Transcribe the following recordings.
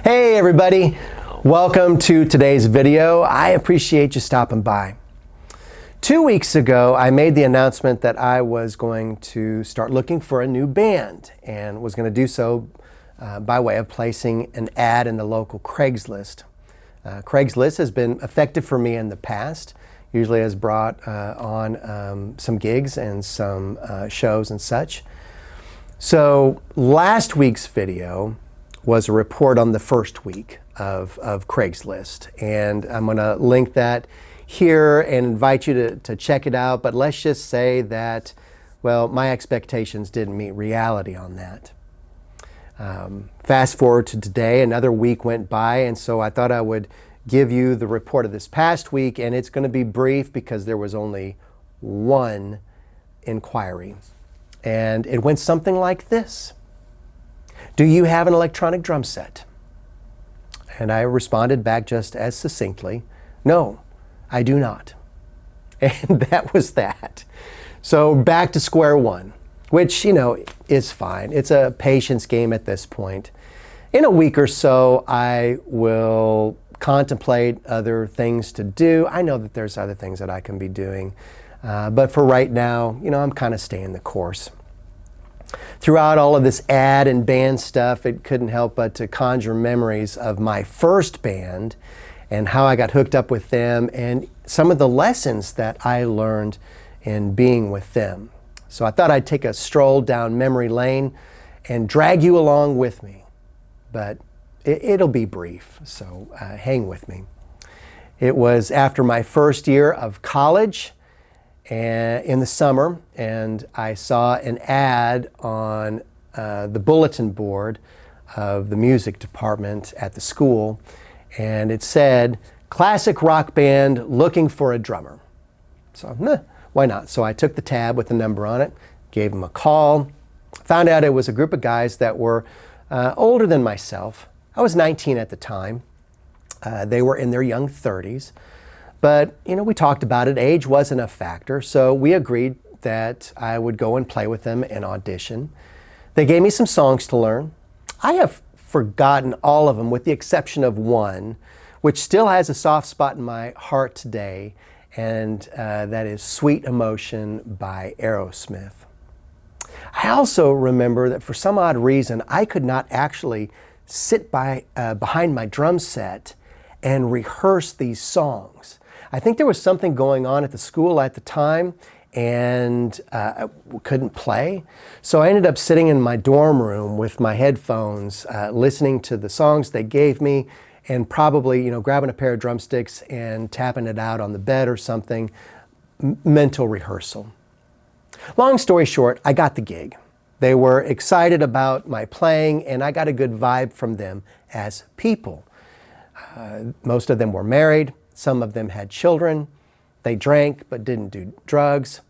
Hey everybody, welcome to today's video. I appreciate you stopping by. 2 weeks ago, I made the announcement that I was going to start looking for a new band and was going to do so by way of placing an ad in the local Craigslist. Craigslist has been effective for me in the past, usually has brought on some gigs and some shows and such. So last week's video was a report on the first week of Craigslist. And I'm going to link that here and invite you to check it out. But let's just say that, well, my expectations didn't meet reality on that. Fast forward to today, another week went by, and so I thought I would give you the report of this past week, and it's going to be brief because there was only one inquiry. And it went something like this. Do you have an electronic drum set? And I responded back just as succinctly, no, I do not. And that was that. So back to square one, which, is fine. It's a patience game at this point. In a week or so, I will contemplate other things to do. I know that there's other things that I can be doing. But for right now, I'm kind of staying the course. Throughout all of this ad and band stuff, it couldn't help but to conjure memories of my first band and how I got hooked up with them and some of the lessons that I learned in being with them. So I thought I'd take a stroll down memory lane and drag you along with me. But it'll be brief, so hang with me. It was after my first year of college in the summer, and I saw an ad on the bulletin board of the music department at the school, and it said, "Classic rock band looking for a drummer." So, why not? So I took the tab with the number on it, gave them a call, found out it was a group of guys that were older than myself. I was 19 at the time. They were in their young 30s. But, we talked about it. Age wasn't a factor, so we agreed that I would go and play with them and audition. They gave me some songs to learn. I have forgotten all of them with the exception of one, which still has a soft spot in my heart today, and that is Sweet Emotion by Aerosmith. I also remember that for some odd reason, I could not actually sit behind my drum set and rehearse these songs. I think there was something going on at the school at the time and I couldn't play. So I ended up sitting in my dorm room with my headphones, listening to the songs they gave me and probably, grabbing a pair of drumsticks and tapping it out on the bed or something, mental rehearsal. Long story short, I got the gig. They were excited about my playing and I got a good vibe from them as people. Most of them were married. Some of them had children. They drank but didn't do drugs.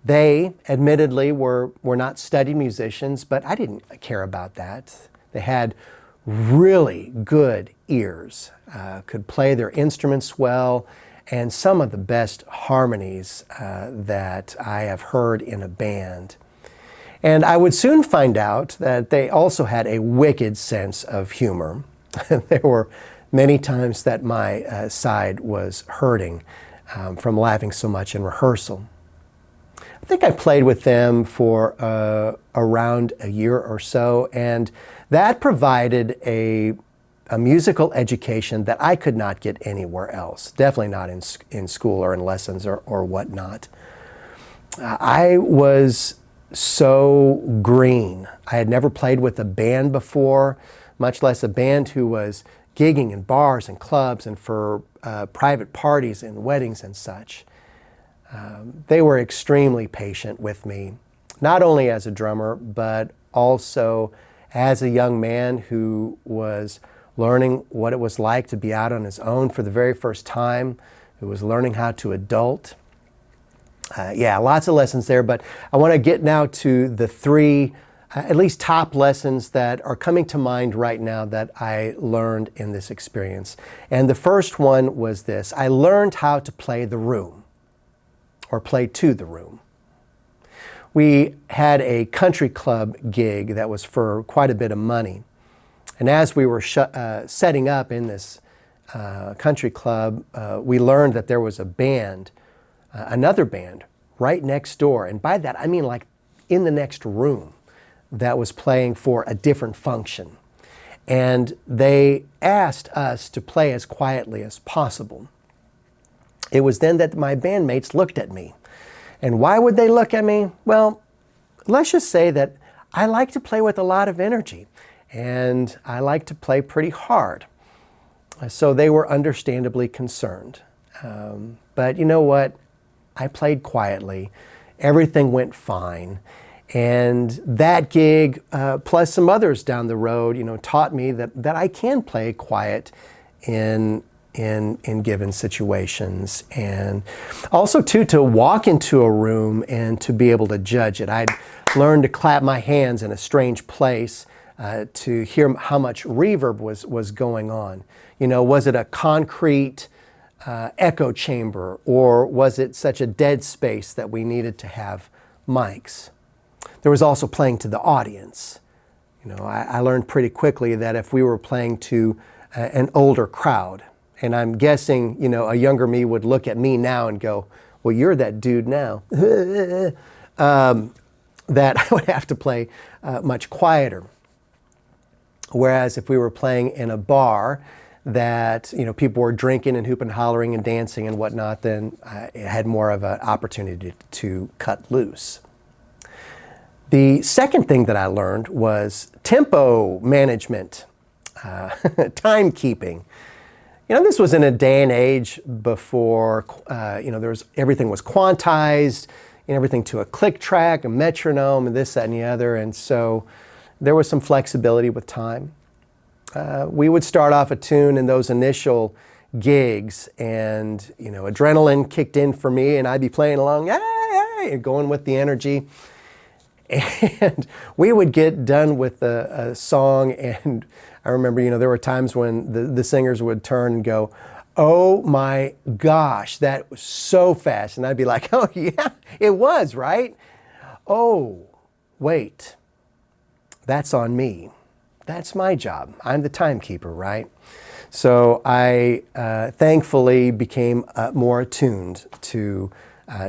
They admittedly were not studied musicians, but I didn't care about that. They had really good ears, could play their instruments well, and some of the best harmonies that I have heard in a band. And I would soon find out that they also had a wicked sense of humor. There were many times that my side was hurting from laughing so much in rehearsal. I think I played with them for around a year or so, and that provided a musical education that I could not get anywhere else. Definitely not in school or in lessons or whatnot. I was so green. I had never played with a band before, much less a band who was gigging in bars and clubs and for private parties and weddings and such. They were extremely patient with me, not only as a drummer, but also as a young man who was learning what it was like to be out on his own for the very first time, who was learning how to adult. Lots of lessons there, but I want to get now to the three at least top lessons that are coming to mind right now that I learned in this experience. And the first one was this: I learned how to play the room, or play to the room. We had a country club gig that was for quite a bit of money. And as we were setting up in this country club, we learned that there was a band, another band, right next door. And by that, I mean like in the next room, that was playing for a different function. And they asked us to play as quietly as possible. It was then that my bandmates looked at me. And why would they look at me? Well, let's just say that I like to play with a lot of energy, and I like to play pretty hard. So they were understandably concerned. But you know what? I played quietly. Everything went fine. And that gig, plus some others down the road, taught me that I can play quiet in given situations. And also too, to walk into a room and to be able to judge it. I'd learned to clap my hands in a strange place to hear how much reverb was going on. Was it a concrete echo chamber, or was it such a dead space that we needed to have mics? There was also playing to the audience. I learned pretty quickly that if we were playing to an older crowd, and I'm guessing, a younger me would look at me now and go, well, you're that dude now, that I would have to play much quieter. Whereas if we were playing in a bar that, people were drinking and hooping, hollering and dancing and whatnot, then I had more of an opportunity to cut loose. The second thing that I learned was tempo management, timekeeping. This was in a day and age before, everything was quantized, everything to a click track, a metronome, and this, that, and the other. And so there was some flexibility with time. We would start off a tune in those initial gigs, and, adrenaline kicked in for me, and I'd be playing along, hey, going with the energy. And we would get done with a song, and I remember, there were times when the singers would turn and go, oh my gosh, that was so fast. And I'd be like, oh yeah, it was, right? Oh, wait, that's on me. That's my job. I'm the timekeeper, right? So I thankfully became more attuned to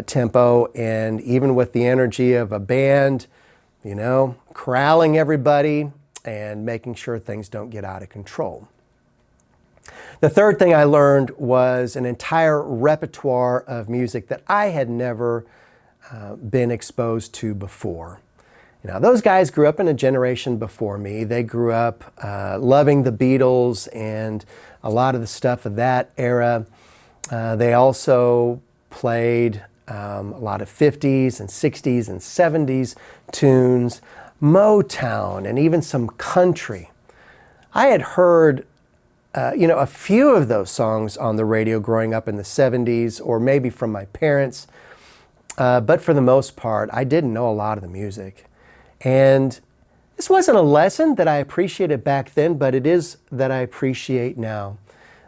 tempo, and even with the energy of a band, corralling everybody and making sure things don't get out of control. The third thing I learned was an entire repertoire of music that I had never been exposed to before. Those guys grew up in a generation before me. They grew up loving the Beatles and a lot of the stuff of that era. They also played a lot of 50s and 60s and 70s tunes, Motown, and even some country. I had heard, a few of those songs on the radio growing up in the 70s, or maybe from my parents, but for the most part, I didn't know a lot of the music. And this wasn't a lesson that I appreciated back then, but it is that I appreciate now,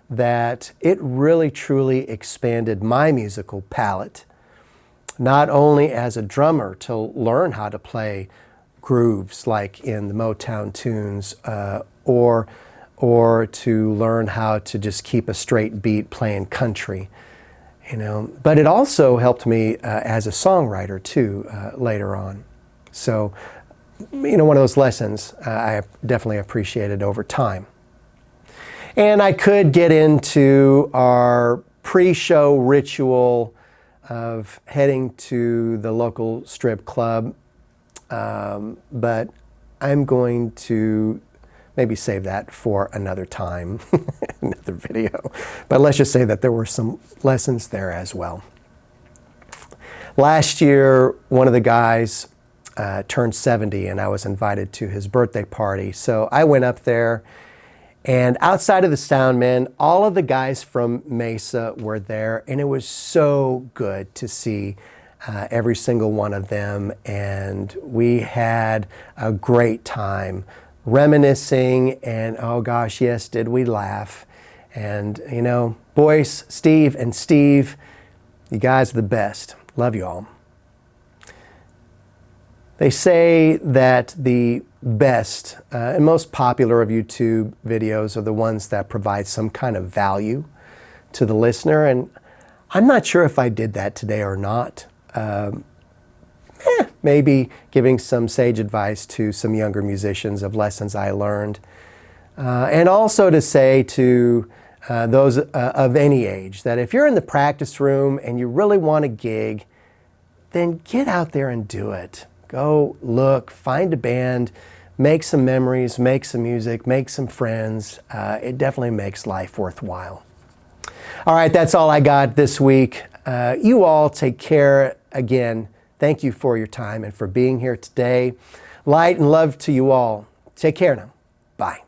that it really truly expanded my musical palette. Not only as a drummer to learn how to play grooves like in the Motown tunes, or to learn how to just keep a straight beat playing country, But it also helped me as a songwriter too later on. So, one of those lessons I definitely appreciated over time. And I could get into our pre-show ritual of heading to the local strip club, but I'm going to maybe save that for another time, another video. But let's just say that there were some lessons there as well. Last year, one of the guys turned 70, and I was invited to his birthday party. So I went up there, and outside of the sound man, all of the guys from MESA were there, and it was so good to see every single one of them. And we had a great time reminiscing, and oh gosh, yes, did we laugh. And Boyce, Steve, and Steve, you guys are the best. Love you all. They say that the best and most popular of YouTube videos are the ones that provide some kind of value to the listener. And I'm not sure if I did that today or not. Maybe giving some sage advice to some younger musicians of lessons I learned. And also to say to those of any age that if you're in the practice room and you really want a gig, then get out there and do it. Go look, find a band, make some memories, make some music, make some friends. It definitely makes life worthwhile. All right, that's all I got this week. You all take care. Again, thank you for your time and for being here today. Light and love to you all. Take care now. Bye.